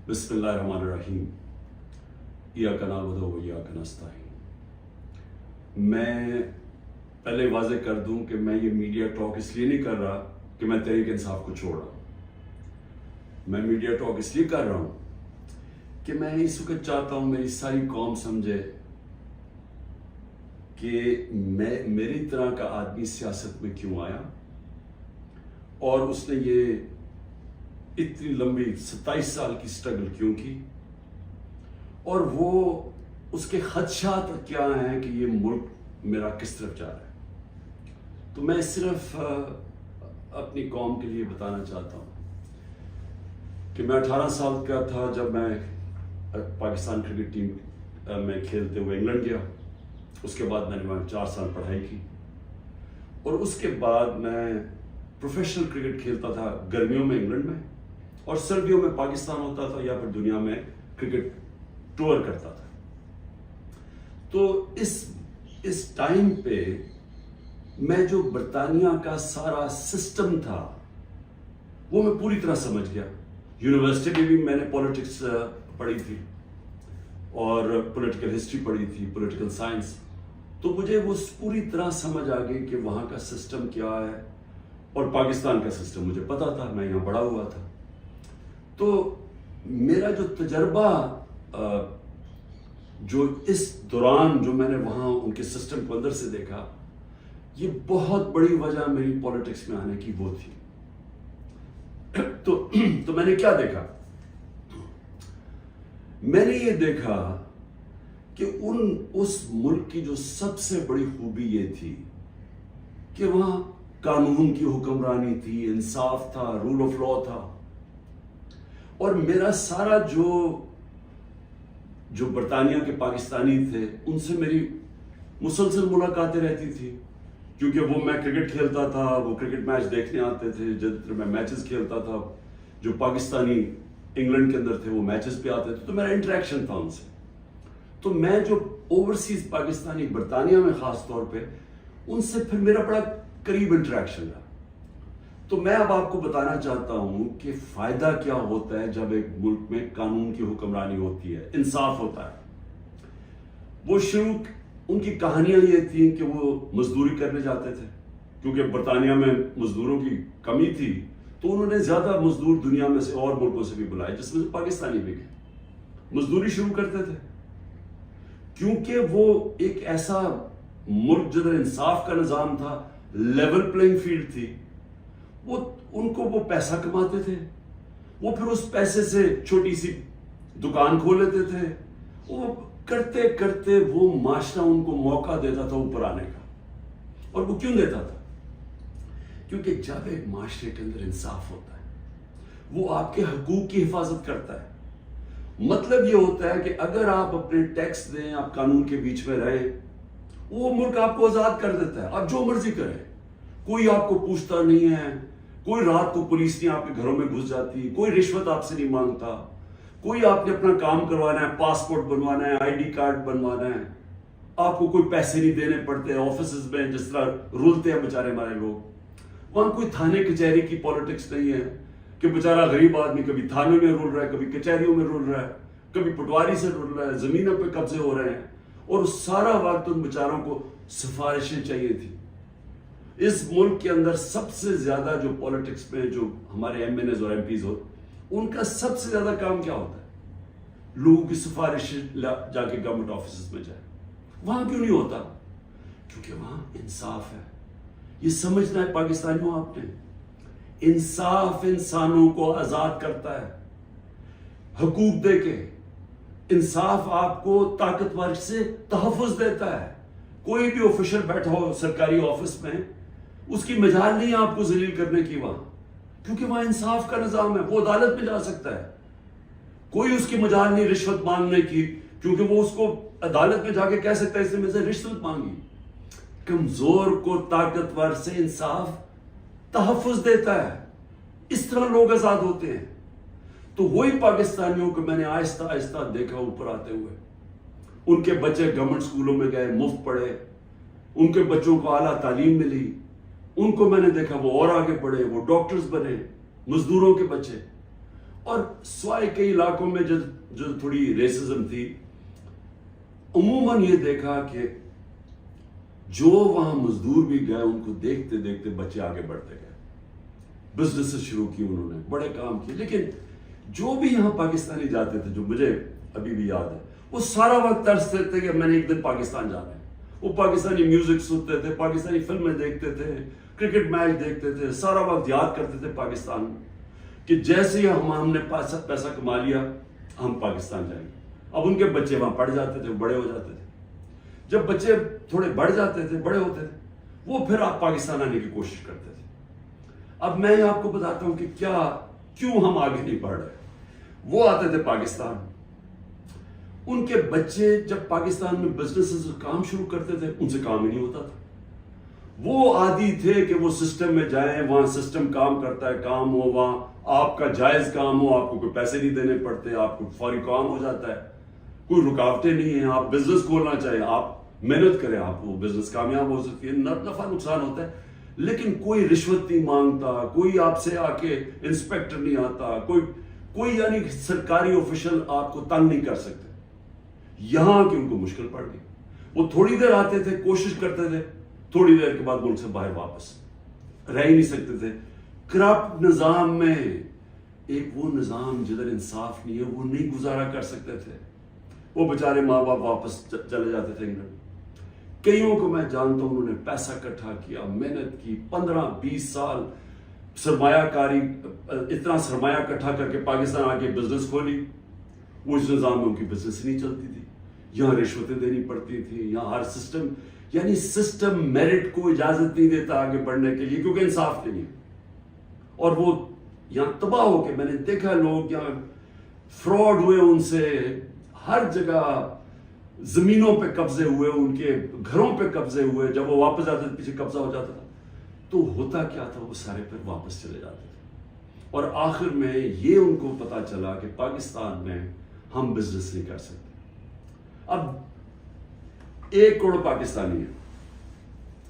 بسم اللہ الرحمن الرحیم ایاک نعبد و ایاک نستعین۔ میں پہلے واضح کر دوں کہ میں یہ میڈیا ٹاک اس لیے نہیں کر رہا کہ میں تحریک انصاف کو چھوڑ رہا ہوں۔ میں میڈیا ٹاک اس لیے کر رہا ہوں کہ میں اس وقت چاہتا ہوں میری ساری قوم سمجھے کہ میری طرح کا آدمی سیاست میں کیوں آیا اور اس نے یہ اتنی لمبی 27 سال کی سٹرگل کیوں کی، اور وہ اس کے خدشات کیا ہیں کہ یہ ملک میرا کس طرف جا رہا ہے۔ تو میں صرف اپنی قوم کے لیے بتانا چاہتا ہوں کہ میں 18 سال کا تھا جب میں پاکستان کرکٹ ٹیم میں کھیلتے ہوئے انگلینڈ گیا۔ اس کے بعد میں نے وہاں 4 سال پڑھائی کی، اور اس کے بعد میں پروفیشنل کرکٹ کھیلتا تھا گرمیوں میں انگلینڈ میں، اور سردیوں میں پاکستان ہوتا تھا یا پھر دنیا میں کرکٹ ٹور کرتا تھا۔ تو اس ٹائم پہ میں جو برطانیہ کا سارا سسٹم تھا وہ میں پوری طرح سمجھ گیا۔ یونیورسٹی میں بھی میں نے پولیٹکس پڑھی تھی اور پولیٹیکل ہسٹری پڑھی تھی، پولیٹیکل سائنس، تو مجھے وہ پوری طرح سمجھ آ گئی کہ وہاں کا سسٹم کیا ہے، اور پاکستان کا سسٹم مجھے پتا تھا، میں یہاں بڑا ہوا تھا۔ تو میرا جو تجربہ جو اس دوران جو میں نے وہاں ان کے سسٹم کو اندر سے دیکھا، یہ بہت بڑی وجہ میری پولیٹکس میں آنے کی وہ تھی۔ تو میں نے کیا دیکھا؟ میں نے یہ دیکھا کہ اس ملک کی جو سب سے بڑی خوبی یہ تھی کہ وہاں قانون کی حکمرانی تھی، انصاف تھا، رول آف لا تھا، اور میرا سارا جو برطانیہ کے پاکستانی تھے ان سے میری مسلسل ملاقاتیں رہتی تھی، کیونکہ وہ میں کرکٹ کھیلتا تھا، وہ کرکٹ میچ دیکھنے آتے تھے، جب میں میچز کھیلتا تھا جو پاکستانی انگلینڈ کے اندر تھے وہ میچز پہ آتے تھے، تو میرا انٹریکشن تھا ان سے۔ تو میں جو اوورسیز پاکستانی برطانیہ میں خاص طور پہ ان سے پھر میرا بڑا قریب انٹریکشن رہا۔ تو میں اب آپ کو بتانا چاہتا ہوں کہ فائدہ کیا ہوتا ہے جب ایک ملک میں قانون کی حکمرانی ہوتی ہے، انصاف ہوتا ہے۔ وہ شروع ان کی کہانیاں یہ تھیں کہ وہ مزدوری کرنے جاتے تھے، کیونکہ برطانیہ میں مزدوروں کی کمی تھی، تو انہوں نے زیادہ مزدور دنیا میں سے اور ملکوں سے بھی بلائے، جس میں سے پاکستانی بھی گئے، مزدوری شروع کرتے تھے، کیونکہ وہ ایک ایسا ملک جدھر انصاف کا نظام تھا، لیول پلینگ فیلڈ تھی، ان کو وہ پیسہ کماتے تھے، وہ پھر اس پیسے سے چھوٹی سی دکان کھول لیتے تھے، وہ کرتے کرتے وہ معاشرہ ان کو موقع دیتا تھا اوپر آنے کا۔ اور وہ کیوں دیتا تھا؟ کیونکہ جب ایک معاشرے کے اندر انصاف ہوتا ہے وہ آپ کے حقوق کی حفاظت کرتا ہے۔ مطلب یہ ہوتا ہے کہ اگر آپ اپنے ٹیکس دیں، آپ قانون کے بیچ میں رہیں، وہ ملک آپ کو آزاد کر دیتا ہے، آپ جو مرضی کریں، کوئی آپ کو پوچھتا نہیں ہے، کوئی رات کو پولیس نہیں آپ کے گھروں میں گھس جاتی، کوئی رشوت آپ سے نہیں مانگتا، کوئی آپ نے اپنا کام کروانا ہے، پاسپورٹ بنوانا ہے، آئی ڈی کارڈ بنوانا ہے، آپ کو کوئی پیسے نہیں دینے پڑتے آفیسز میں جس طرح رولتے ہیں بیچارے ہمارے لوگ۔ وہاں کوئی تھانے کچہری کی پالیٹکس نہیں ہے کہ بیچارہ غریب آدمی کبھی تھانے میں رول رہا ہے، کبھی کچہریوں میں رول رہا ہے، کبھی پٹواری سے رول رہا ہے، زمینوں پہ قبضے ہو رہے ہیں، اور سارا وقت ان بیچاروں کو سفارشیں چاہیے تھی۔ اس ملک کے اندر سب سے زیادہ جو پولیٹکس میں جو ہمارے ایم این ایز اور ایم پیز ہو، ان کا سب سے زیادہ کام کیا ہوتا ہے؟ لوگوں کی سفارش جا کے گورنمنٹ آفیسز میں جائے۔ وہاں کیوں نہیں ہوتا؟ کیونکہ وہاں انصاف ہے۔ یہ سمجھنا ہے پاکستانیوں آپ نے، انصاف انسانوں کو آزاد کرتا ہے حقوق دے کے، انصاف آپ کو طاقتور سے تحفظ دیتا ہے۔ کوئی بھی آفیشر بیٹھا ہو سرکاری آفس میں، اس کی مجال نہیں ہے آپ کو ذلیل کرنے کی وہاں، کیونکہ وہاں انصاف کا نظام ہے، وہ عدالت میں جا سکتا ہے۔ کوئی اس کی مجال نہیں رشوت مانگنے کی، کیونکہ وہ اس کو عدالت میں جا کے کہہ سکتا ہے اس نے مجھ سے رشوت مانگی۔ کمزور کو طاقتور سے انصاف تحفظ دیتا ہے، اس طرح لوگ آزاد ہوتے ہیں۔ تو وہی پاکستانیوں کو میں نے آہستہ آہستہ دیکھا اوپر آتے ہوئے، ان کے بچے گورنمنٹ سکولوں میں گئے، مفت پڑھے، ان کے بچوں کو اعلیٰ تعلیم ملی، ان کو میں نے دیکھا وہ اور آگے پڑھے، وہ ڈاکٹرز بنے، مزدوروں کے بچے، اور سوائے کئی علاقوں میں جو تھوڑی ریسزم تھی، عموماً یہ دیکھا کہ جو وہاں مزدور بھی گئے ان کو دیکھتے دیکھتے بچے آگے بڑھتے گئے، بزنس شروع کی انہوں نے، بڑے کام کیے. لیکن جو بھی یہاں پاکستانی جاتے تھے، جو مجھے ابھی بھی یاد ہے، وہ سارا وقت ترستے تھے کہ میں نے ایک دن پاکستان جانا ہے. وہ پاکستانی میوزک سنتے تھے، پاکستانی فلمیں دیکھتے تھے، کرکٹ میچ دیکھتے تھے، سارا وقت یاد کرتے تھے پاکستان کہ جیسے ہی ہم نے پیسہ کما لیا ہم پاکستان جائیں گے. اب ان کے بچے وہاں پڑھ جاتے تھے، بڑے ہو جاتے تھے. جب بچے تھوڑے بڑھ جاتے تھے، بڑے ہوتے تھے، وہ پھر آپ پاکستان آنے کی کوشش کرتے تھے. اب میں آپ کو بتاتا ہوں کہ کیوں ہم آگے نہیں بڑھ رہے. وہ آتے تھے پاکستان، ان کے بچے جب پاکستان میں بزنس کام شروع کرتے تھے ان سے کام ہی نہیں ہوتا تھا. وہ عادی تھے کہ وہ سسٹم میں جائیں، وہاں سسٹم کام کرتا ہے، کام ہو، وہاں آپ کا جائز کام ہو، آپ کو کوئی پیسے نہیں دینے پڑتے، آپ کو فوری کام ہو جاتا ہے، کوئی رکاوٹیں نہیں ہیں. آپ بزنس کھولنا چاہیں، آپ محنت کریں، آپ وہ بزنس کامیاب ہو سکتی ہے، نفع نقصان ہوتا ہے، لیکن کوئی رشوت نہیں مانگتا، کوئی آپ سے آ کے انسپیکٹر نہیں آتا، کوئی یعنی سرکاری آفیشل آپ کو تنگ نہیں کر سکتے. یہاں کی ان کو مشکل پڑ گئی. وہ تھوڑی دیر آتے تھے، کوشش کرتے تھے، تھوڑی دیر کے بعد ملک سے باہر واپس رہ ہی نہیں سکتے تھے. کرپٹ نظام میں ایک وہ نظام جدھر انصاف نہیں ہے، وہ نہیں گزارا کر سکتے تھے. وہ بیچارے ماں باپ واپس چلے جاتے تھے انگلینڈ. کئیوں کو میں جانتا ہوں انہوں نے پیسہ اکٹھا کیا، محنت کی، 15-20 سال سرمایہ کاری، اتنا سرمایہ اکٹھا کر کے پاکستان آ کے بزنس کھولی. وہ اس نظام میں ان کی بزنس نہیں چلتی تھی، یہاں رشوتیں دینی پڑتی تھی، یہاں ہر سسٹم میرٹ کو اجازت نہیں دیتا آگے بڑھنے کے لیے، کیونکہ انصاف نہیں ہے. اور وہ یہاں تباہ ہو کے میں نے دیکھا لوگ یہاں فراڈ ہوئے، ان سے ہر جگہ زمینوں پہ قبضے ہوئے، ان کے گھروں پہ قبضے ہوئے. جب وہ واپس آتے تھے پیچھے قبضہ ہو جاتا تھا. تو ہوتا کیا تھا، وہ سارے پھر واپس چلے جاتے تھے. اور آخر میں یہ ان کو پتا چلا کہ پاکستان میں ہم بزنس نہیں کر سکتے. اب 1 کروڑ پاکستانی ہے.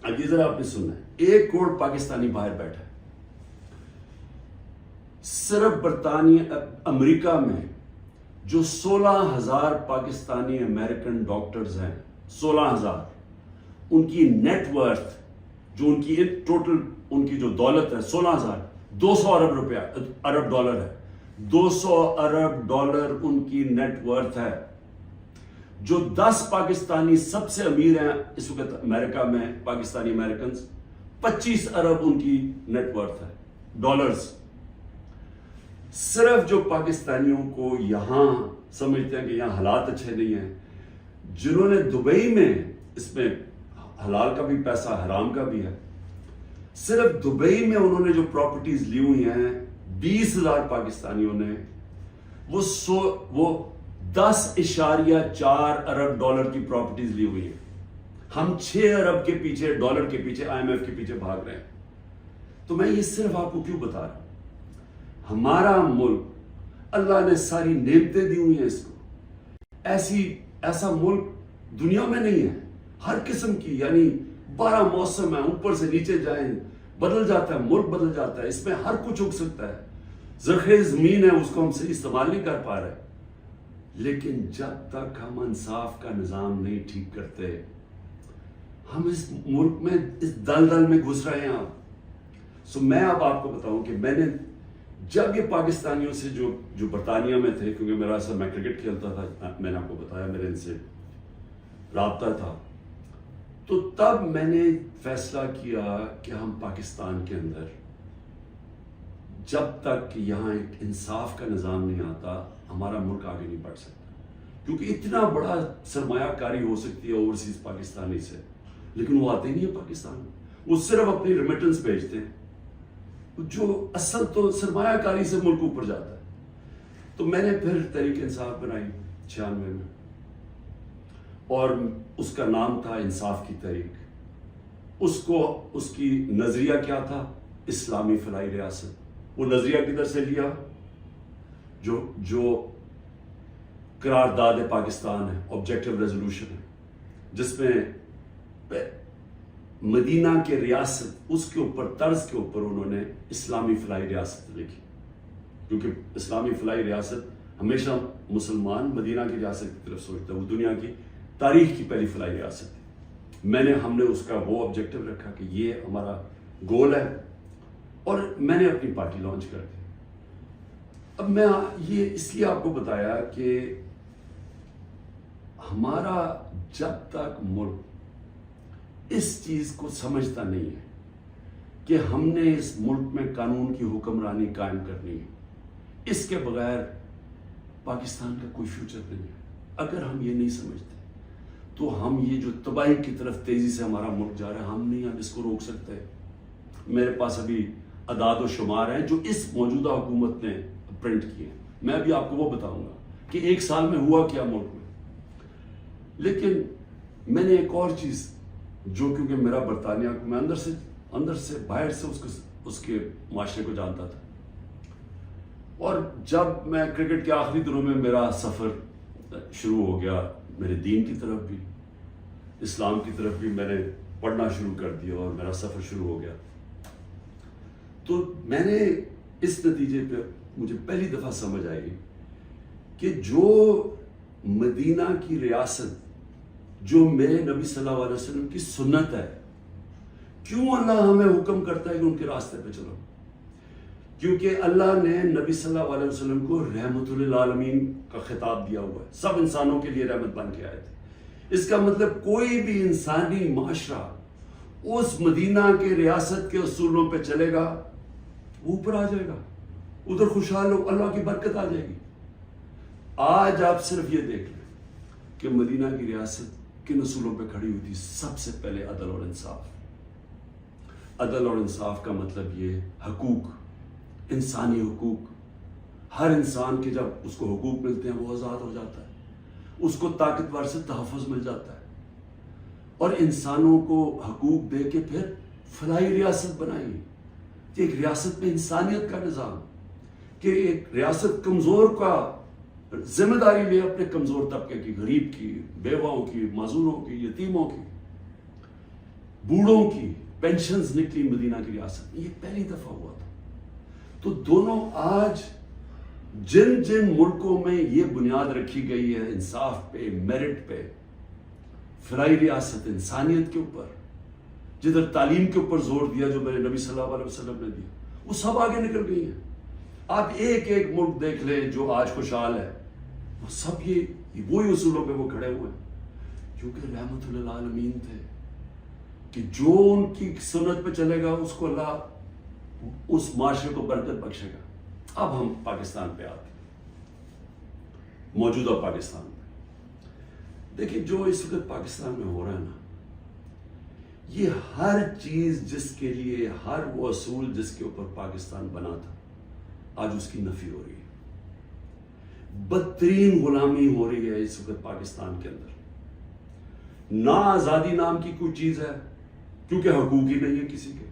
اب یہ ذرا آپ نے سننا ہے، 1 کروڑ پاکستانی باہر بیٹھا ہے. صرف برطانیہ امریکہ میں جو 16,000 پاکستانی امریکن ڈاکٹرز ہیں، 16,000، ان کی نیٹ ورتھ، جو ان کی ٹوٹل ان کی جو دولت ہے 16,000، 200 ارب ڈالر ہے. 200 ارب ڈالر ان کی نیٹ ورتھ ہے. جو 10 پاکستانی سب سے امیر ہیں اس وقت امریکہ میں، پاکستانی امریکنز، 25 ارب ان کی نیٹ ورتھ ہے ڈالرز. صرف جو پاکستانیوں کو یہاں سمجھتے ہیں کہ یہاں حالات اچھے نہیں ہیں، جنہوں نے دبئی میں، اس میں حلال کا بھی پیسہ حرام کا بھی ہے، صرف دبئی میں انہوں نے جو پراپرٹیز لی ہوئی ہیں 20,000 پاکستانیوں نے، وہ 10.4 ارب ڈالر کی پراپرٹیز لی ہوئی ہیں. ہم 6 ارب کے پیچھے، ڈالر کے پیچھے، IMF کے پیچھے بھاگ رہے ہیں. تو میں یہ صرف آپ کو کیوں بتا رہا ہوں، ہمارا ملک اللہ نے ساری نعمتیں دی ہوئی ہیں اس کو. ایسا ملک دنیا میں نہیں ہے. ہر قسم کی، یعنی 12 موسم ہیں، اوپر سے نیچے جائیں بدل جاتا ہے، ملک بدل جاتا ہے، اس میں ہر کچھ اگ سکتا ہے. زرخیز زمین ہے، اس کو ہم صحیح استعمال نہیں کر پا رہے. لیکن جب تک ہم انصاف کا نظام نہیں ٹھیک کرتے، ہم اس ملک میں اس دلدل میں گھس رہے ہیں. میں اب آپ کو بتاؤں کہ میں نے جب یہ پاکستانیوں سے جو برطانیہ میں تھے، کیونکہ میرا اصل میں کرکٹ کھیلتا تھا، میں نے آپ کو بتایا میرے ان سے رابطہ تھا، تو تب میں نے فیصلہ کیا کہ ہم پاکستان کے اندر جب تک یہاں ایک انصاف کا نظام نہیں آتا، ہمارا ملک آگے نہیں بڑھ سکتا. کیونکہ اتنا بڑا سرمایہ کاری ہو سکتی ہے اوورسیز پاکستانی سے، لیکن وہ آتے نہیں ہیں پاکستان میں. وہ صرف اپنی ریمیٹنس بھیجتے ہیں، جو اصل تو سرمایہ کاری سے ملک اوپر جاتا ہے. تو میں نے پھر تحریک انصاف بنائی 96 میں، اور اس کا نام تھا انصاف کی تحریک. اس کی نظریہ کیا تھا؟ اسلامی فلاحی ریاست. وہ نظریہ کدھر سے لیا؟ جو قرارداد پاکستان ہے، آبجیکٹو ریزولوشن ہے، جس میں مدینہ کے ریاست، اس کے اوپر طرز کے اوپر انہوں نے اسلامی فلاحی ریاست لکھی. کیونکہ اسلامی فلاحی ریاست ہمیشہ مسلمان مدینہ کی ریاست کی طرف سوچتا ہے، وہ دنیا کی تاریخ کی پہلی فلاحی ریاست ہے۔ ہم نے اس کا وہ آبجیکٹو رکھا کہ یہ ہمارا گول ہے، اور میں نے اپنی پارٹی لانچ کر دی۔ اب میں یہ اس لیے آپ کو بتایا کہ ہمارا جب تک ملک اس چیز کو سمجھتا نہیں ہے کہ ہم نے اس ملک میں قانون کی حکمرانی قائم کرنی ہے، اس کے بغیر پاکستان کا کوئی فیوچر نہیں ہے۔ اگر ہم یہ نہیں سمجھتے تو ہم یہ جو تباہی کی طرف تیزی سے ہمارا ملک جا رہا ہے، ہم نہیں اس کو روک سکتے۔ میرے پاس ابھی اعداد و شمار ہیں جو اس موجودہ حکومت نے پرنٹ کیے ہیں، میں بھی آپ کو وہ بتاؤں گا کہ ایک سال میں ہوا کیا ملک میں۔ لیکن میں نے ایک اور چیز جو کیونکہ میرا برطانیہ کو میں اندر سے باہر سے اس کے معاشرے کو جانتا تھا، اور جب میں کرکٹ کے آخری دنوں میں میرا سفر شروع ہو گیا، میرے دین کی طرف بھی اسلام کی طرف بھی میں نے پڑھنا شروع کر دیا اور میرا سفر شروع ہو گیا، تو میں نے اس نتیجے پہ مجھے پہلی دفعہ سمجھ آئی کہ جو مدینہ کی ریاست جو میرے نبی صلی اللہ علیہ وسلم کی سنت ہے، کیوں اللہ ہمیں حکم کرتا ہے کہ ان کے راستے پہ چلو؟ کیونکہ اللہ نے نبی صلی اللہ علیہ وسلم کو رحمت للعالمین کا خطاب دیا ہوا ہے، سب انسانوں کے لیے رحمت بن کے آئے تھے۔ اس کا مطلب کوئی بھی انسانی معاشرہ اس مدینہ کے ریاست کے اصولوں پہ چلے گا، وہ اوپر آ جائے گا، ادھر خوشحال ہو، اللہ کی برکت آ جائے گی۔ آج آپ صرف یہ دیکھ لیں کہ مدینہ کی ریاست کن اصولوں پہ کھڑی ہوئی تھی؟ سب سے پہلے عدل اور انصاف۔ عدل اور انصاف کا مطلب یہ حقوق، انسانی حقوق، ہر انسان کے جب اس کو حقوق ملتے ہیں وہ آزاد ہو جاتا ہے، اس کو طاقتور سے تحفظ مل جاتا ہے، اور انسانوں کو حقوق دے کے پھر فلاحی ریاست بنائی کہ ایک ریاست میں انسانیت کا نظام، کہ ایک ریاست کمزور کا ذمہ داری لے اپنے کمزور طبقے کی، غریب کی، بیواؤں کی، معذوروں کی، یتیموں کی، بوڑھوں کی پینشنز نکلی مدینہ کی ریاست میں، یہ پہلی دفعہ ہوا تھا۔ تو دونوں آج جن ملکوں میں یہ بنیاد رکھی گئی ہے انصاف پہ، میرٹ پہ، فلاحی ریاست، انسانیت کے اوپر، جدھر تعلیم کے اوپر زور دیا جو میرے نبی صلی اللہ علیہ وسلم نے دیا، وہ سب آگے نکل گئی ہیں۔ آپ ایک ملک دیکھ لیں جو آج خوشحال ہے، وہ سب یہ وہی اصولوں پہ وہ کھڑے ہوئے ہیں، کیونکہ رحمت للعالمین تھے کہ جو ان کی سنت پہ چلے گا اس کو اللہ اس معاشرے کو برکت بخشے گا۔ اب ہم پاکستان پہ آتے ہیں، موجودہ پاکستان میں دیکھیں جو اس وقت پاکستان میں ہو رہا ہے نا، یہ ہر چیز جس کے لیے، ہر وہ اصول جس کے اوپر پاکستان بنا تھا، آج اس کی نفی ہو رہی ہے۔ بدترین غلامی ہو رہی ہے اس وقت پاکستان کے اندر۔ نہ آزادی نام کی کوئی چیز ہے، کیونکہ حقوق ہی نہیں ہے کسی کے۔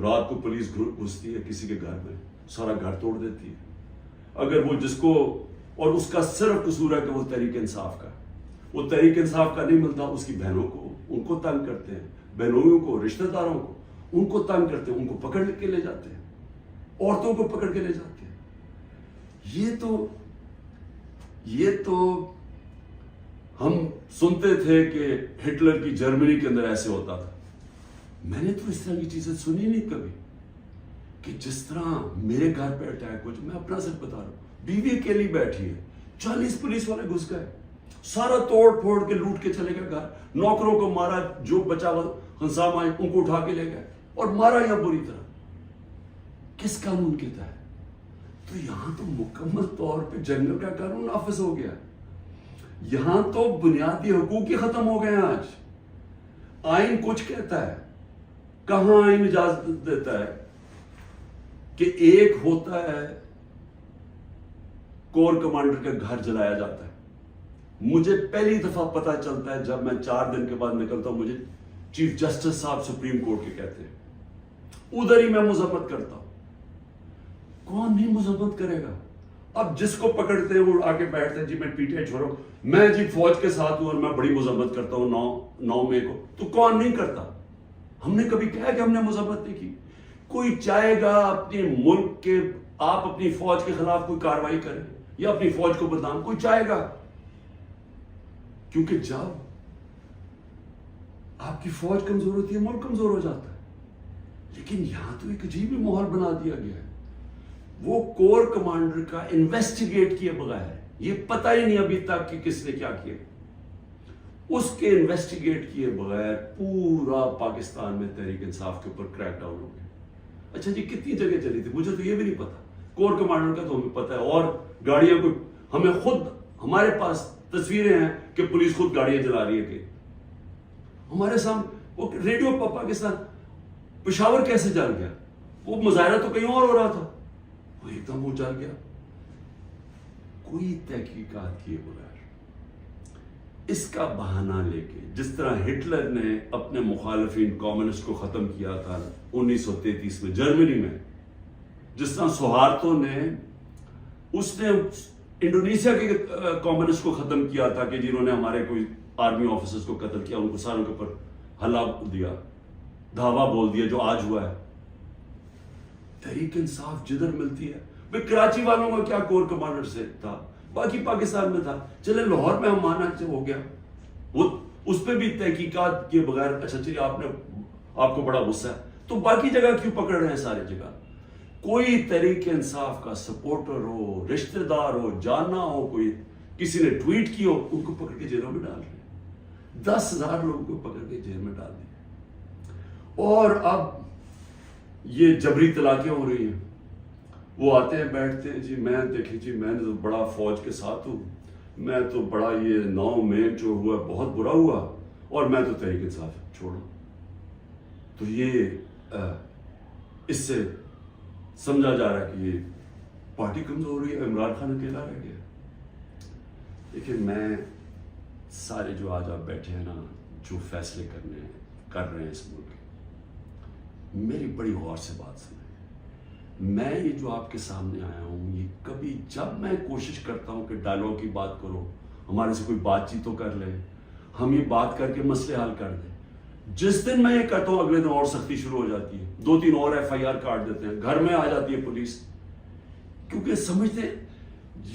رات کو پولیس گھستی ہے کسی کے گھر میں، سارا گھر توڑ دیتی ہے، اگر وہ جس کو، اور اس کا صرف قصور ہے کہ وہ تحریک انصاف کا، وہ تحریک انصاف کا نہیں ملتا، اس کی بہنوں کو، ان کو تنگ کرتے ہیں، بہنوئیوں کو، رشتہ داروں کو، ان کو تنگ کرتے ہیں، ان کو پکڑ کے لے جاتے ہیں، عورتوں کو پکڑ کے لے جاتے ہیں۔ یہ تو ہم سنتے تھے کہ ہٹلر کی جرمنی کے اندر ایسے ہوتا تھا، میں نے تو اس طرح کی چیزیں سنی نہیں کبھی، کہ جس طرح میرے گھر پہ اٹیک ہو، میں اپنا صرف بتا رہا ہوں، بیوی اکیلی بیٹھی ہے، 40 پولیس والے گھس گئے، سارا توڑ پھوڑ کے لوٹ کے چلے گئے گھر، نوکروں کو مارا، جو بچا ہنسام آئے ان کو اٹھا کے لے گئے اور مارا یا بری طرح۔ کس قانون کے تحت؟ تو یہاں تو مکمل طور پہ جنگل کا قانون نافذ ہو گیا، یہاں تو بنیادی حقوق ہی ختم ہو گئے ہیں۔ آج آئین کچھ کہتا ہے، کہاں آئین اجازت دیتا ہے کہ ایک ہوتا ہے کور کمانڈر کا گھر جلایا جاتا ہے۔ مجھے پہلی دفعہ پتا چلتا ہے جب میں 4 دن کے بعد نکلتا ہوں، مجھے چیف جسٹس صاحب سپریم کورٹ کے کہتے ہیں، ادھر ہی میں مذمت کرتا ہوں۔ کون نہیں مذمت کرے گا؟ اب جس کو پکڑتے ہیں وہ آگے بیٹھتے ہیں، جی میں پی ٹی آئی چھوڑو، میں جی فوج کے ساتھ ہوں اور میں بڑی مذمت کرتا ہوں 9 مئی کو، تو کون نہیں کرتا؟ ہم نے کبھی کہا کہ ہم نے مذمت نہیں کی؟ کوئی چاہے گا اپنے ملک کے آپ اپنی فوج کے خلاف کوئی کاروائی کریں یا اپنی فوج کو بدنام، کوئی چاہے گا، کیونکہ جب آپ کی فوج کمزور ہوتی ہے ملک کمزور ہو جاتا ہے. لیکن یہاں تو ایک عجیب ہی ماحول بنا دیا گیا ہے. وہ کور کمانڈر کا انویسٹیگیٹ کیے بغیر، یہ پتہ ہی نہیں ابھی تک کہ کس نے کیا کیا، اس کے انویسٹیگیٹ کیے بغیر پورا پاکستان میں تحریک انصاف کے اوپر کریک ڈاؤن ہو گیا. اچھا جی کتنی جگہ چلی تھی مجھے تو یہ بھی نہیں پتا، کور کمانڈر کا تو ہمیں پتا ہے، اور گاڑیاں کو ہمیں خود، ہمارے پاس تصویریں ہیں کہ پولیس خود گاڑیاں چلا رہی ہے کہ ہمارے سامنے. وہ ریڈیو پاکستان پشاور کیسے جل گیا؟ وہ مظاہرہ تو کہیں اور ہو رہا تھا، وہ ایک دم وہ جل گیا. کوئی تحقیقات کیے بغیر اس کا بہانہ لے کے، جس طرح ہٹلر نے اپنے مخالفین کمیونسٹ کو ختم کیا تھا 1933 میں جرمنی میں، جس طرح سہارتو نے اس نے انڈونیشیا کے کمیونسٹ کو ختم کیا تھا کہ جنہوں نے ہمارے کوئی آرمی آفیسرز کو قتل کیا، ان کو ساروں کے اوپر حلہ دیا، دھاوا بول دیا، جو آج ہوا ہے. تحریک انصاف جدھر ملتی ہے، بھئی کراچی والوں کا کیا کور کمانڈر سے تھا، باقی پاکستان میں تھا. چلے لاہور میں ہم مانا سے ہو گیا، وہ اس پہ بھی تحقیقات کیے بغیر، اچھا چلیے آپ کو بڑا غصہ ہے تو باقی جگہ کیوں پکڑ رہے ہیں سارے جگہ؟ کوئی تحریک انصاف کا سپورٹر ہو، رشتہ دار ہو، جانا ہو، کوئی کسی نے ٹویٹ کی ہو، ان کو پکڑ کے جیلوں میں ڈال رہے ہیں. 10,000 لوگوں کو پکڑ کے جیل میں ڈال دیا. اور اب یہ جبری طلاقیں ہو رہی ہیں. وہ آتے ہیں بیٹھتے ہیں، جی میں دیکھیں جی میں نے تو بڑا فوج کے ساتھ ہوں، میں تو بڑا یہ 9 میں جو ہوا بہت برا ہوا اور میں تو تحریک انصاف چھوڑوں. تو یہ اس سے سمجھا جا رہا ہے کہ یہ پارٹی کمزور ہوئی ہے، عمران خان اکیلا رہ گیا. دیکھیں میں سارے جو آج آپ بیٹھے ہیں نا، جو فیصلے کر رہے ہیں اس ملک کے، میری بڑی غور سے بات سنیں. میں یہ جو آپ کے سامنے آیا ہوں، یہ کبھی جب میں کوشش کرتا ہوں کہ ڈائلاگ کی بات کرو، ہمارے سے کوئی بات چیت تو کر لے، ہم یہ بات کر کے مسئلے حل کر دیں. جس دن میں یہ کرتا ہوں اگلے دن اور سختی شروع ہو جاتی ہے، 2-3 اور FIR کاٹ دیتے ہیں، گھر میں آ جاتی ہے پولیس، کیونکہ سمجھتے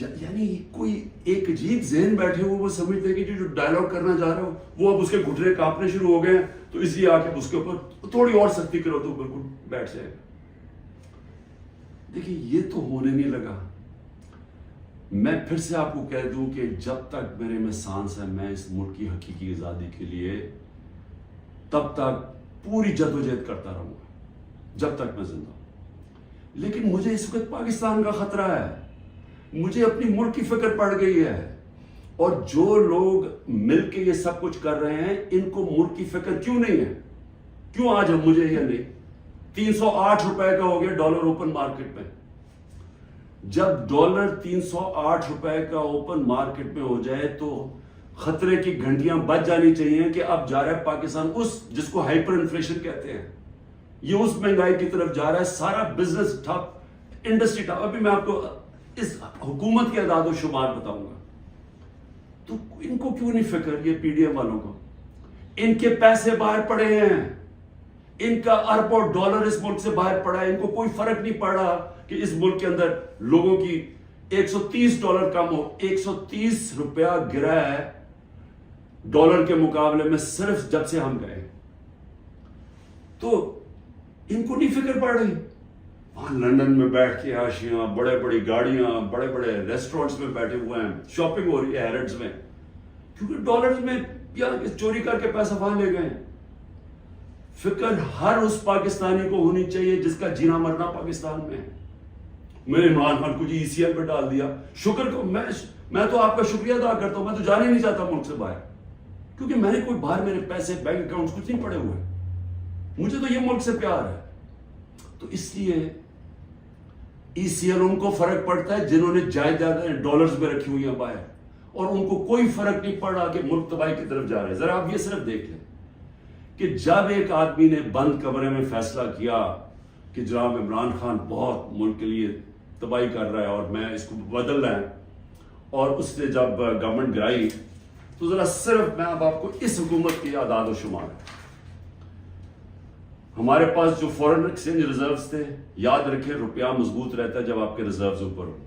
یعنی کوئی ایک عجیب ذہن بیٹھے ہوئے، وہ سمجھتے ہیں کہ جو ڈائلاگ کرنا چاہ رہا ہو وہ اب اس کے گھٹنے کانپنے شروع ہو گئے ہیں، تو اس لیے آ کے اس کے اوپر تھوڑی اور سختی کرو تو بالکل بیٹھ جائے گا. دیکھیں یہ تو ہونے نہیں لگا. میں پھر سے آپ کو کہہ دوں کہ جب تک میرے میں سانس ہے، میں اس ملک کی حقیقی آزادی کے لیے تب تک پوری جدوجہد کرتا رہوں گا جب تک میں زندہ ہوں. لیکن مجھے اس وقت پاکستان کا خطرہ ہے، مجھے اپنی ملک کی فکر پڑ گئی ہے، اور جو لوگ مل کے یہ سب کچھ کر رہے ہیں ان کو ملک کی فکر کیوں نہیں ہے؟ کیوں آج ہم مجھے یہ نہیں؟ 308 روپے کا ہو گیا ڈالر اوپن مارکیٹ میں. جب ڈالر 308 روپے کا اوپن مارکیٹ میں ہو جائے تو خطرے کی گھنٹیاں بج جانی چاہیے کہ اب جا رہا ہے پاکستان اس جس کو ہائپر انفلیشن کہتے ہیں، یہ اس مہنگائی کی طرف جا رہا ہے. سارا بزنس ٹھپ، انڈسٹری ٹھپ. ابھی میں آپ کو اس حکومت کے اعداد و شمار بتاؤں گا. تو ان کو کیوں نہیں فکر، یہ PDM والوں کو؟ ان کے پیسے باہر پڑے ہیں، ان کا اربوں ڈالر اس ملک سے باہر پڑا ہے. ان کو کوئی فرق نہیں پڑا کہ اس ملک کے اندر لوگوں کی $130 کم ہو. 130 روپیہ گرا ہے ڈالر کے مقابلے میں صرف جب سے ہم گئے. تو ان کو نہیں فکر پڑ رہی. وہاں لندن میں بیٹھ کے عاشیاں، بڑے بڑی گاڑیاں، بڑے بڑے ریسٹورنٹس میں بیٹھے ہوئے ہیں، شاپنگ ہو رہی ہے ہیرڈز میں، کیونکہ ڈالرز میں یا چوری کر کے پیسہ وہاں لے گئے. فکر ہر اس پاکستانی کو ہونی چاہیے جس کا جینا مرنا پاکستان میں ہے. میں نے عمران خان کو جی ECL پہ ڈال دیا. شکر کو میں تو آپ کا شکریہ ادا کرتا ہوں. میں تو جانے نہیں چاہتا ملک سے باہر، کیونکہ میں نے کوئی باہر میرے پیسے بینک اکاؤنٹس کچھ نہیں پڑے ہوئے. مجھے تو یہ ملک سے پیار ہے. تو اس لیے ECL ان کو فرق پڑتا ہے جنہوں نے جائیداد ڈالرز میں رکھی ہوئی ہیں باہر، اور ان کو کوئی فرق نہیں پڑ رہا کہ ملک تباہی کی طرف جا رہے ہیں. ذرا آپ یہ صرف دیکھ لیں کہ جب ایک آدمی نے بند کمرے میں فیصلہ کیا کہ جناب عمران خان بہت ملک کے لیے تباہی کر رہا ہے اور میں اس کو بدل رہا ہے، اور اس نے جب گورنمنٹ گرائی، تو ذرا صرف میں اب آپ کو اس حکومت کی اعداد و شمار ہمارے پاس جو فورن ایکسچینج ریزروز تھے، یاد رکھیں روپیہ مضبوط رہتا ہے جب آپ کے ریزروز اوپر ہو،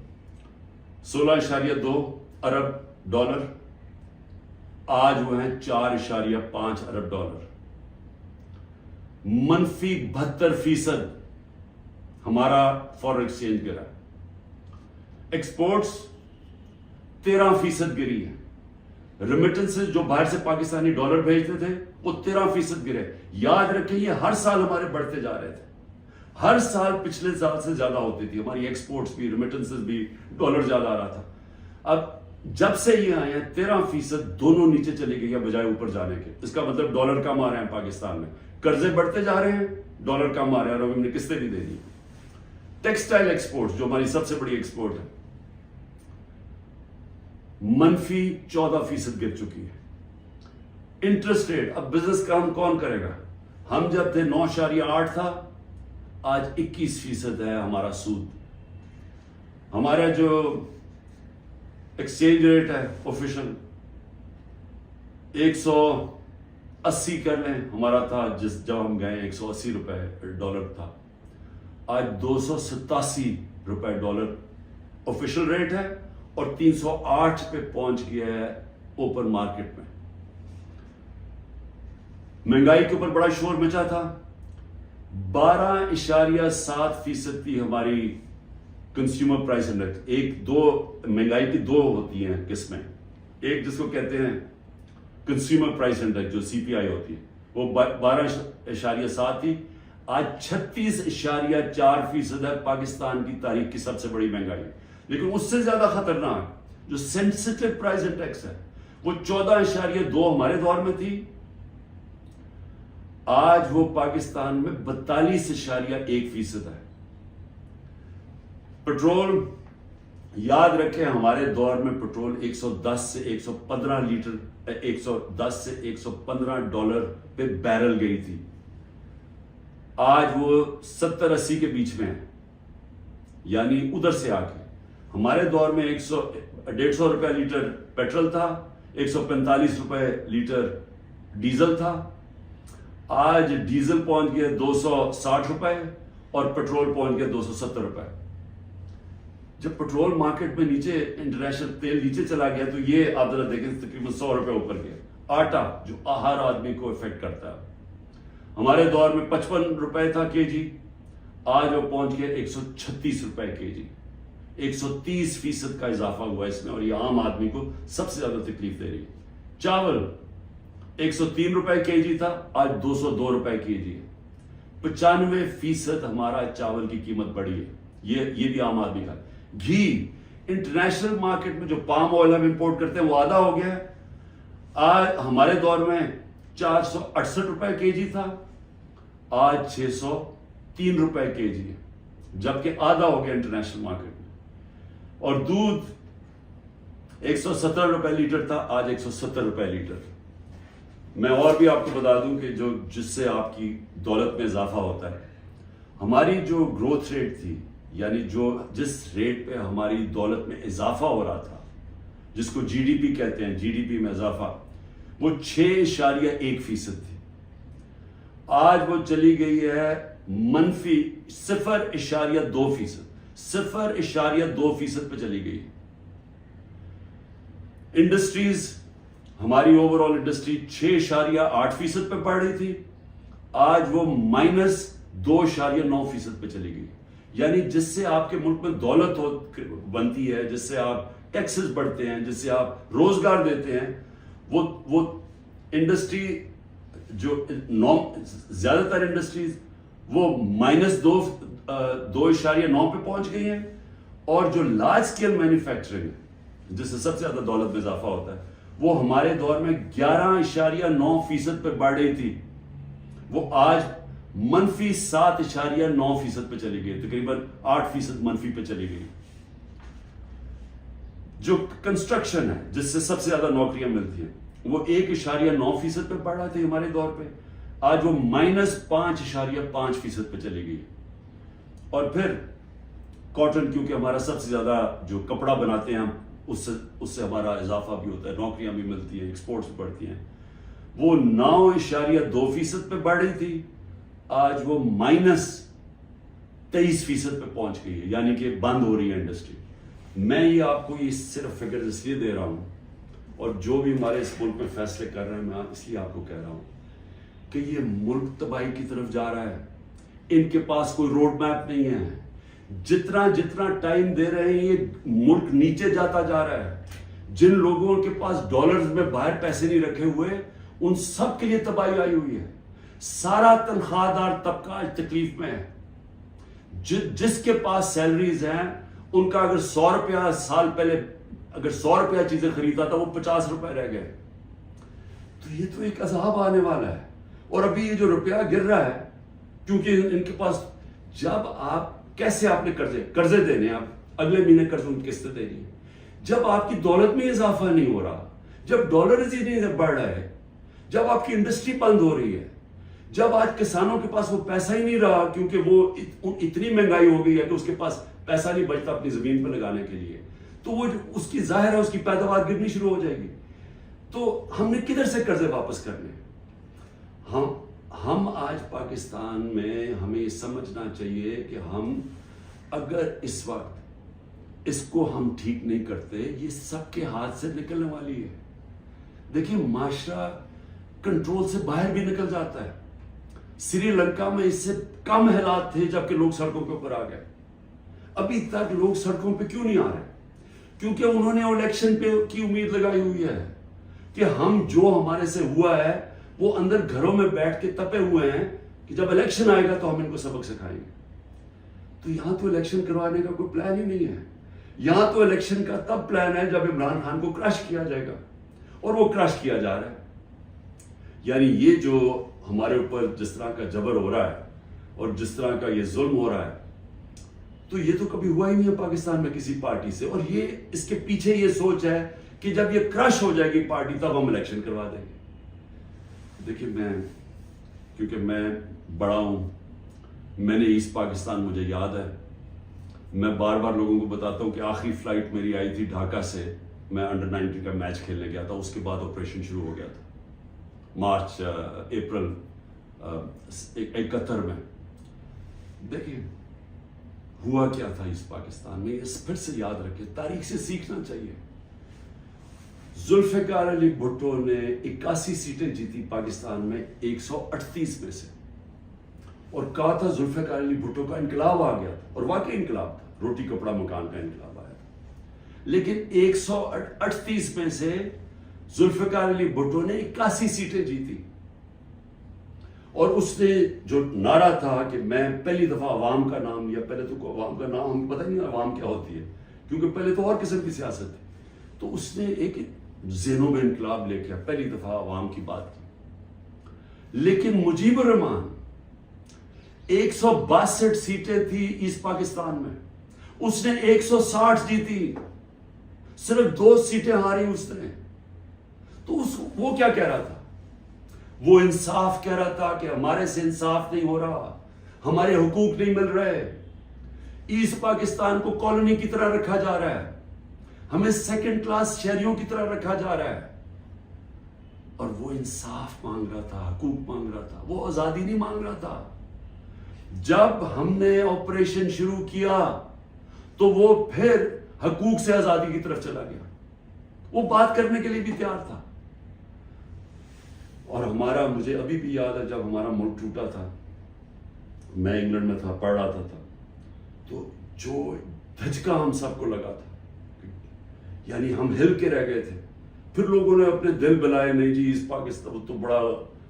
16.2 ارب ڈالر، آج وہ ہیں 4.5 ارب ڈالر، منفی 72% ہمارا فورن ایکسچینج گرا، ایکسپورٹس 13% گری ہے، ریمیٹنسز جو باہر سے پاکستانی ڈالر بھیجتے تھے وہ 13% گرے۔ یاد رکھیں یہ ہر سال ہمارے بڑھتے جا رہے تھے، ہر سال پچھلے سال سے زیادہ ہوتی تھی ہماری ایکسپورٹس بھی، ریمیٹنسز بھی، ڈالر زیادہ آ رہا تھا۔ اب جب سے یہ آئے ہیں 13% دونوں نیچے چلی گئی ہے بجائے اوپر جانے کے۔ اس کا مطلب ڈالر کم آ رہے ہیں پاکستان میں، قرضے بڑھتے جا رہے ہیں، ڈالر کم آ رہے ہیں، اور ہم نے قسطیں بھی دے دی۔ ٹیکسٹائل ایکسپورٹس جو ہماری سب سے بڑی ایکسپورٹ ہے، منفی 14% گر چکی ہے۔ انٹرسٹ ریٹ، اب بزنس کام کون کرے گا؟ ہم جب تھے 9.8 تھا، آج 21% ہے ہمارا سود۔ ہمارا جو ایکسچینج ریٹ ہے آفیشل 180 کر لیں، ہمارا تھا جب ہم گئے 180 روپے ڈالر تھا، آج 287 روپے ڈالر آفیشل ریٹ ہے، اور 308 پہ پہنچ گیا ہے اوپن مارکیٹ میں۔ مہنگائی کے اوپر بڑا شور مچا تھا، 12.7% تھی ہماری کنزیومر پرائس انڈیکس۔ مہنگائی کی دو ہوتی ہیں قسمیں، ایک جس کو کہتے ہیں کنزیومر پرائس انڈیکس جو CPI ہوتی ہے، وہ 12.7 تھی، آج 36.4% ہے، پاکستان کی تاریخ کی سب سے بڑی مہنگائی۔ لیکن اس سے زیادہ خطرناک جو سینسٹیو پرائس انڈیکس ہے وہ 14.2 ہمارے دور میں تھی، آج وہ پاکستان میں 42.1% ہے۔ پٹرول، یاد رکھیں ہمارے دور میں پٹرول 110 سے 115 لیٹر 110 سے 115 ڈالر پہ بیرل گئی تھی، آج وہ 70-80 کے بیچ میں ہے، یعنی ادھر سے آ کے۔ ہمارے دور میں 150 روپے لیٹر پیٹرول تھا، 145 روپے لیٹر ڈیزل تھا، آج ڈیزل پہنچ گیا 260 روپے اور پیٹرول پہنچ گیا 270 روپے۔ جب پیٹرول مارکیٹ میں نیچے، انٹرنیشنل تیل نیچے چلا گیا تو یہ آپ ذرا دیکھیں تقریباً 100 روپے اوپر گیا۔ آٹا جو ہر آدمی کو افیکٹ کرتا ہے، ہمارے دور میں 55 روپے تھا کے جی، آج وہ پہنچ گیا 136 روپے کے جی، 130% کا اضافہ ہوا اس میں، اور یہ عام آدمی کو سب سے زیادہ تکلیف دے رہی ہے۔ چاول 103 روپے کے جی تھا، آج 202 روپے کے جی ہے، 95% ہمارا چاول کی قیمت بڑھی ہے، یہ بھی عام آدمی کا۔ گھی، انٹرنیشنل مارکیٹ میں جو پام آئل ہم امپورٹ کرتے ہیں وہ آدھا ہو گیا ہے، آج ہمارے دور میں 468 روپے کے جی تھا، آج 603 روپے کے جی ہے، جبکہ آدھا ہو گیا انٹرنیشنل مارکیٹ میں۔ اور دودھ 117 روپے لیٹر تھا، آج 170 روپے لیٹر۔ میں اور بھی آپ کو بتا دوں کہ جس سے آپ کی دولت میں اضافہ ہوتا ہے، ہماری جو گروتھ ریٹ تھی، یعنی جس ریٹ پہ ہماری دولت میں اضافہ ہو رہا تھا، جس کو GDP کہتے ہیں، GDP میں اضافہ، وہ 6.1% تھی، آج وہ چلی گئی ہے منفی 0.2%، 0.2% پہ چلی گئی۔ انڈسٹریز، ہماری اوور آل انڈسٹری 6.8% پہ بڑھ رہی تھی، آج وہ -2.9% پہ چلی گئی۔ یعنی جس سے آپ کے ملک میں دولت بنتی ہے، جس سے آپ ٹیکسز بڑھتے ہیں، جس سے آپ روزگار دیتے ہیں، وہ انڈسٹری جو زیادہ تر انڈسٹریز وہ -2.9 پہ پہنچ گئی ہیں، اور جو لارج اسکیل مینوفیکچرنگ ہے جس سے سب سے زیادہ دولت میں اضافہ ہوتا ہے، وہ ہمارے دور میں 11.9% پہ بڑھ رہی تھی، وہ آج -7.9% پہ چلی گئی، تقریباً 8% منفی پہ چلی گئی۔ جو کنسٹرکشن ہے جس سے سب سے زیادہ نوکریاں ملتی ہیں، وہ 1.9% پہ بڑھ رہا تھا ہمارے دور پہ، آج وہ -5.5% پہ چلی گئی۔ اور پھر کاٹن، کیونکہ ہمارا سب سے زیادہ جو کپڑا بناتے ہیں ہم، اس سے ہمارا اضافہ بھی ہوتا ہے، نوکریاں بھی ملتی ہیں، ایکسپورٹس بھی بڑھتی ہیں، وہ 9.2% پہ بڑھ رہی تھی، آج وہ -23% پہ پہنچ گئی ہے، یعنی کہ بند ہو رہی ہے انڈسٹری. میں یہ آپ کو یہ صرف فگر اس لیے دے رہا ہوں، اور جو بھی ہمارے اس ملک میں فیصلے کر رہے ہیں میں اس لیے آپ کو کہہ رہا ہوں کہ یہ ملک تباہی کی طرف جا رہا ہے. ان کے پاس کوئی روڈ میپ نہیں ہے. جتنا ٹائم دے رہے ہیں یہ ملک نیچے جاتا جا رہا ہے. جن لوگوں کے پاس ڈالرز میں باہر پیسے نہیں رکھے ہوئے ان سب کے لیے تباہی آئی ہوئی ہے. سارا تنخواہ دار طبقہ آج تکلیف میں ہے. جس کے پاس سیلریز ہیں ان کا اگر 100 روپیہ سال پہلے اگر 100 روپیہ چیزیں خریدا تھا وہ 50 روپے رہ گئے. تو یہ تو ایک عذاب آنے والا ہے. اور ابھی یہ جو روپیہ گر رہا ہے کیونکہ ان کے پاس جب آپ کیسے آپ نے قرضے دینے آپ اگلے مہینے قرضوں کی قسطیں دینی ہے. جب آپ کی دولت میں اضافہ نہیں ہو رہا، جب ڈالرز ہی نہیں بڑھ رہا ہے، جب آپ کی انڈسٹری بند ہو رہی ہے، جب آج کسانوں کے پاس وہ پیسہ ہی نہیں رہا کیونکہ وہ اتنی مہنگائی ہو گئی ہے کہ اس کے پاس پیسہ نہیں بچتا اپنی زمین پہ لگانے کے لیے، تو وہ اس کی ظاہر ہے اس کی پیداوار گرنی شروع ہو جائے گی. تو ہم نے کدھر سے قرضے واپس کرنے؟ ہم آج پاکستان میں ہمیں یہ سمجھنا چاہیے کہ ہم اگر اس وقت اس کو ہم ٹھیک نہیں کرتے یہ سب کے ہاتھ سے نکلنے والی ہے. دیکھیں معاشرہ کنٹرول سے باہر بھی نکل جاتا ہے. سری لنکا میں اس سے کم حالات تھے جبکہ لوگ سڑکوں کے اوپر آ گئے. ابھی تک لوگ سڑکوں پہ کیوں نہیں آ رہے؟ کیونکہ انہوں نے الیکشن پہ کی امید لگائی ہوئی ہے کہ ہم جو ہمارے سے ہوا ہے وہ اندر گھروں میں بیٹھ کے تپے ہوئے ہیں کہ جب الیکشن آئے گا تو ہم ان کو سبق سکھائیں گے. تو یہاں تو الیکشن کروانے کا کوئی پلان ہی نہیں ہے. یہاں تو الیکشن کا تب پلان ہے جب عمران خان کو کرش کیا جائے گا، اور وہ کرش کیا جا رہا ہے. یعنی یہ جو ہمارے اوپر جس طرح کا جبر ہو رہا ہے اور جس طرح کا یہ ظلم ہو رہا ہے تو یہ تو کبھی ہوا ہی نہیں ہے پاکستان میں کسی پارٹی سے. اور یہ اس کے پیچھے یہ سوچ ہے کہ جب یہ کرش ہو جائے گی پارٹی تب ہم الیکشن کروا دیں گے. دیکھیں کیونکہ میں بڑا ہوں، میں نے ایسٹ پاکستان مجھے یاد ہے. میں بار بار لوگوں کو بتاتا ہوں کہ آخری فلائٹ میری آئی تھی ڈھاکہ سے، میں انڈر 19 کا میچ کھیلنے گیا تھا. اس کے بعد آپریشن شروع ہو گیا تھا اپریل 71 میں. دیکھیں ہوا کیا تھا اس پاکستان میں، اس پھر سے یاد رکھیں، تاریخ سے سیکھنا چاہیے. ذوالفقار علی بھٹو نے 81 سیٹیں جیتی پاکستان میں 138 میں سے، اور کہا تھا ذوالفقار علی بھٹو کا انقلاب آ گیا تھا، اور واقعی انقلاب تھا، روٹی کپڑا مکان کا انقلاب آیا تھا. لیکن 138 میں سے ذوالفقار علی بھٹو نے 81 سیٹیں جیتی. اور اس نے جو نعرہ تھا کہ میں پہلی دفعہ عوام کا نام لیا. پہلے تو عوام کا نام ہمیں پتہ نہیں عوام کیا ہوتی ہے کیونکہ پہلے تو اور قسم کی سیاست تھی. تو اس نے ایک ذہنوں میں انقلاب لے کے پہلی دفعہ عوام کی بات کی. لیکن مجیب الرحمان 162 سیٹیں تھی ایسٹ پاکستان میں، اس نے 160 جیتی، صرف 2 سیٹیں ہاری اس نے. تو وہ کیا کہہ رہا تھا؟ وہ انصاف کہہ رہا تھا کہ ہمارے سے انصاف نہیں ہو رہا، ہمارے حقوق نہیں مل رہے، ایسٹ پاکستان کو کالونی کی طرح رکھا جا رہا ہے، ہمیں سیکنڈ کلاس شہریوں کی طرح رکھا جا رہا ہے. اور وہ انصاف مانگ رہا تھا، حقوق مانگ رہا تھا، وہ آزادی نہیں مانگ رہا تھا. جب ہم نے آپریشن شروع کیا تو وہ پھر حقوق سے آزادی کی طرف چلا گیا. وہ بات کرنے کے لیے بھی تیار تھا. اور مجھے ابھی بھی یاد ہے جب ہمارا ملک ٹوٹا تھا، میں انگلینڈ میں تھا، پڑھ رہا تھا، تو جو دھچکا ہم سب کو لگا تھا، یعنی ہم ہل کے رہ گئے تھے. پھر لوگوں نے اپنے دل بلائے، نہیں جی اس پاکستان تو بڑا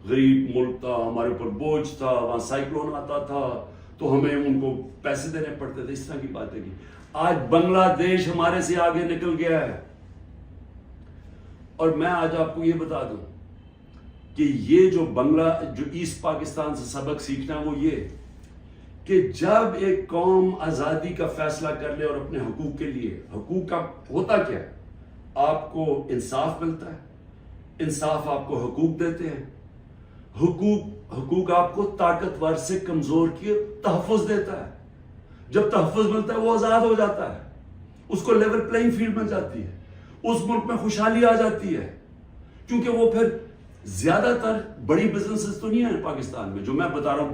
غریب ملک تھا، ہمارے اوپر بوجھ تھا، وہاں سائیکلون آتا تھا تو ہمیں ان کو پیسے دینے پڑتے تھے، اس طرح کی باتیں کی. آج بنگلہ دیش ہمارے سے آگے نکل گیا ہے. اور میں آج آپ کو یہ بتا دوں کہ یہ جو ایسٹ پاکستان سے سبق سیکھنا وہ یہ کہ جب ایک قوم آزادی کا فیصلہ کر لے اور اپنے حقوق کے لیے، حقوق کا ہوتا کیا ہے؟ آپ کو انصاف ملتا ہے، انصاف آپ کو حقوق دیتے ہیں، حقوق آپ کو طاقتور سے کمزور کی تحفظ دیتا ہے. جب تحفظ ملتا ہے وہ آزاد ہو جاتا ہے، اس کو لیول پلینگ فیلڈ مل جاتی ہے، اس ملک میں خوشحالی آ جاتی ہے. کیونکہ وہ پھر زیادہ تر بڑی بزنسز تو نہیں ہیں پاکستان میں، جو میں بتا رہا ہوں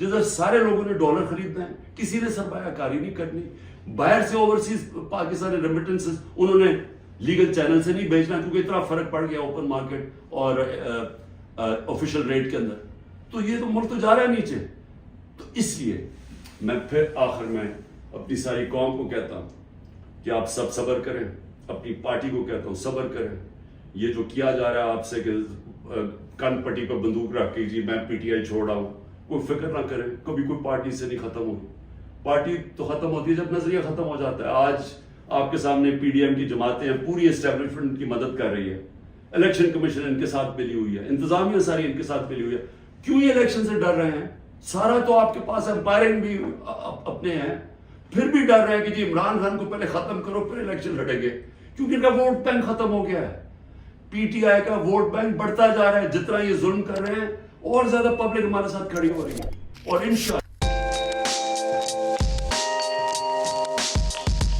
جدھر سارے لوگوں نے ڈالر خریدنا ہے, کسی نے سرمایہ کاری نہیں کرنی, باہر سے اوورسیز پاکستانی ریمیٹنسز انہوں نے لیگل چینل سے نہیں بھیجنا کیونکہ اتنا فرق پڑ گیا اوپن مارکیٹ اور آفیشیل ریٹ کے اندر. تو یہ تو ملک تو جا رہا ہے نیچے. تو اس لیے میں پھر آخر میں اپنی ساری قوم کو کہتا ہوں کہ آپ سب صبر کریں, اپنی پارٹی کو کہتا ہوں صبر کریں. یہ جو کیا جا رہا ہے آپ سے کہ کن پٹی پہ بندوق رکھ کے جی میں پی ٹی آئی چھوڑ آؤں, کوئی فکر نہ کرے, کبھی کوئی پارٹی سے نہیں ختم ہوگی. پارٹی تو ختم ہوتی ہے جب نظریہ ختم ہو جاتا ہے. آج آپ کے سامنے پی ڈی ایم کی جماعتیں ہیں, پوری اسٹیبلشمنٹ کی مدد کر رہی ہے, الیکشن کمیشن ان کے ساتھ ملی ہوئی ہے, انتظامیہ ساری ان کے ساتھ ملی ہوئی ہے. کیوں یہ الیکشن سے ڈر رہے ہیں؟ سارا تو آپ کے پاس امپائرنگ بھی اپنے ہیں, پھر بھی ڈر رہے ہیں کہ جی عمران خان کو پہلے ختم کرو پھر الیکشن لڑیں گے, کیونکہ ان کا ووٹ بینک ختم ہو گیا ہے. پی ٹی آئی کا ووٹ بینک بڑھتا جا رہا ہے, جتنا یہ ظلم کر رہے ہیں اور زیادہ پبلک ہمارے ساتھ کھڑی ہو رہی ہے. اور انشاءاللہ